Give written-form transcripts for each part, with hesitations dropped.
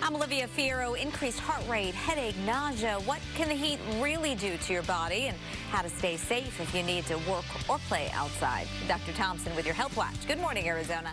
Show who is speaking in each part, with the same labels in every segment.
Speaker 1: I'm Olivia Fierro. Increased heart rate, headache, nausea. What can the heat really do to your body, and how to stay safe if you need to work or play outside? Dr. Thompson with your Health Watch. Good morning, Arizona.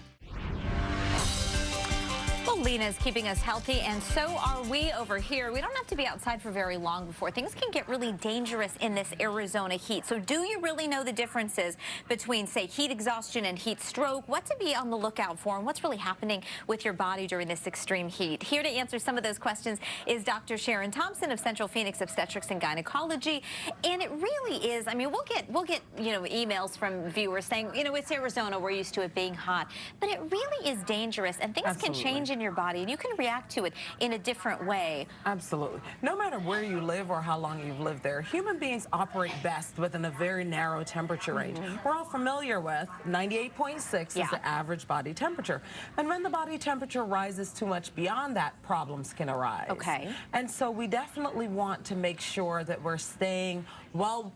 Speaker 1: Well, Lena's keeping us healthy, and so are we over here. We don't have to be outside for very long before things can get really dangerous in this Arizona heat. So do you really know the differences between, say, heat exhaustion and heat stroke? What to be on the lookout for, and what's really happening with your body during this extreme heat? Here to answer some of those questions is Dr. Sharon Thompson of Central Phoenix Obstetrics and Gynecology. And it really is, I mean, we'll get emails from viewers saying, it's Arizona, we're used to it being hot. But it really is dangerous, and things can change in your body, and you can react to it in a different way.
Speaker 2: Absolutely. No matter where you live or how long you've lived there, human beings operate best within a very narrow temperature range. We're all familiar with 98.6 is the average body temperature. And when the body temperature rises too much beyond that, problems can arise.
Speaker 1: Okay.
Speaker 2: And so we definitely want to make sure that we're staying well,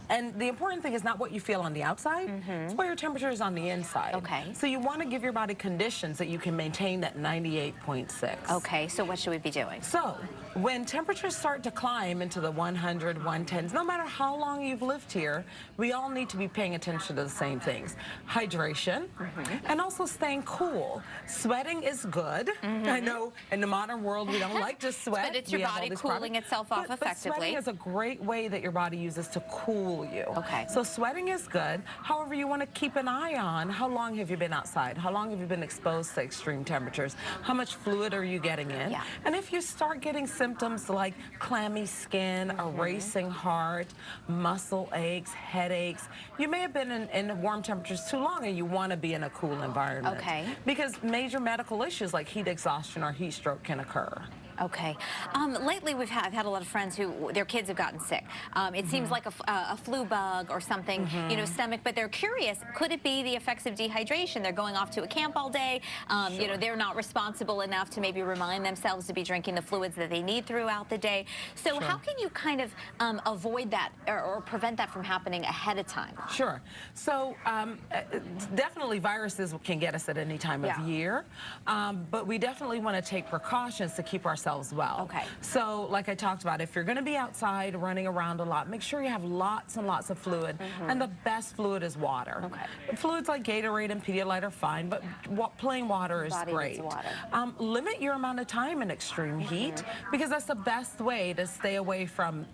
Speaker 2: and the important thing is not what you feel on the outside, it's where your temperature is on the inside.
Speaker 1: Okay.
Speaker 2: So you want to give your body conditions that you can maintain that 98.6.
Speaker 1: Okay, so what should we be doing?
Speaker 2: So when temperatures start to climb into the 100, 110s, no matter how long you've lived here, we all need to be paying attention to the same things. Hydration, and also staying cool. Sweating is good. I know in the modern world we don't like to sweat.
Speaker 1: But it's your body cooling itself off effectively.
Speaker 2: But sweating is a great way that your body uses to cool you.
Speaker 1: Okay.
Speaker 2: So sweating is good. However, you want to keep an eye on how long have you been outside? How long have you been exposed to extreme temperatures? How much fluid are you getting in?
Speaker 1: Yeah.
Speaker 2: And if you start getting symptoms like clammy skin, a racing heart, muscle aches, headaches, you may have been in warm temperatures too long, and you want to be in a cool environment.
Speaker 1: Okay.
Speaker 2: Because major medical issues like heat exhaustion or heat stroke can occur.
Speaker 1: Okay. Lately, I've had a lot of friends who their kids have gotten sick. It seems like a flu bug or something, stomach, but they're curious. Could it be the effects of dehydration? They're going off to a camp all day. They're not responsible enough to maybe remind themselves to be drinking the fluids that they need throughout the day. So how can you kind of avoid that or prevent that from happening ahead of time?
Speaker 2: Sure. So definitely viruses can get us at any time of year, but we definitely want to take precautions to keep ourselves well.
Speaker 1: Okay.
Speaker 2: So like I talked about, if you're going to be outside running around a lot, make sure you have lots and lots of fluid, and the best fluid is water. Okay. Fluids like Gatorade and Pedialyte are fine, but plain water is great. Limit your amount of time in extreme heat, because that's the best way to stay away from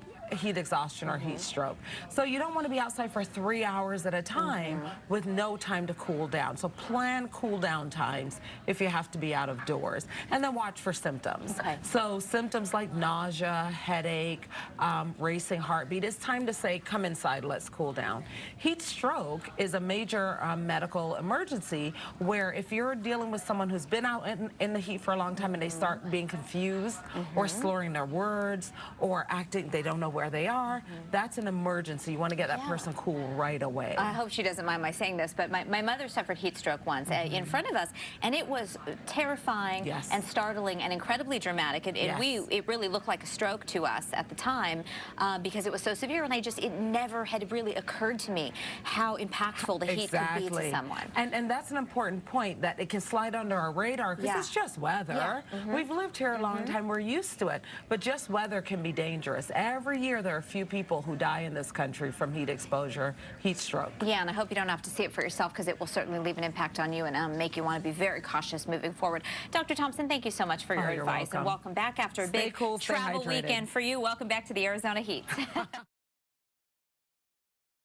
Speaker 2: heat exhaustion or heat stroke. So you don't want to be outside for 3 hours at a time with no time to cool down. So plan cool down times if you have to be out of doors, and then watch for symptoms.
Speaker 1: Okay.
Speaker 2: So symptoms like nausea, headache, racing heartbeat, it's time to say, come inside, let's cool down. Heat stroke is a major medical emergency where if you're dealing with someone who's been out in the heat for a long time and they start being confused or slurring their words or acting, they don't know where they are, that's an emergency. You want to get that person cool right away.
Speaker 1: I hope she doesn't mind my saying this, but my mother suffered heat stroke once in front of us, and it was terrifying and startling and incredibly dramatic. It really looked like a stroke to us at the time because it was so severe, and it never had really occurred to me how impactful the heat could be to someone.
Speaker 2: And that's an important point, that it can slide under our radar because it's just weather. We've lived here a long time, we're used to it, but just weather can be dangerous. Every year there are a few people who die in this country from heat exposure, heat stroke.
Speaker 1: Yeah, and I hope you don't have to see it for yourself, because it will certainly leave an impact on you and make you want to be very cautious moving forward. Dr. Thompson, thank you so much for your advice, and welcome back after a big travel weekend for you. Welcome back to the Arizona heat.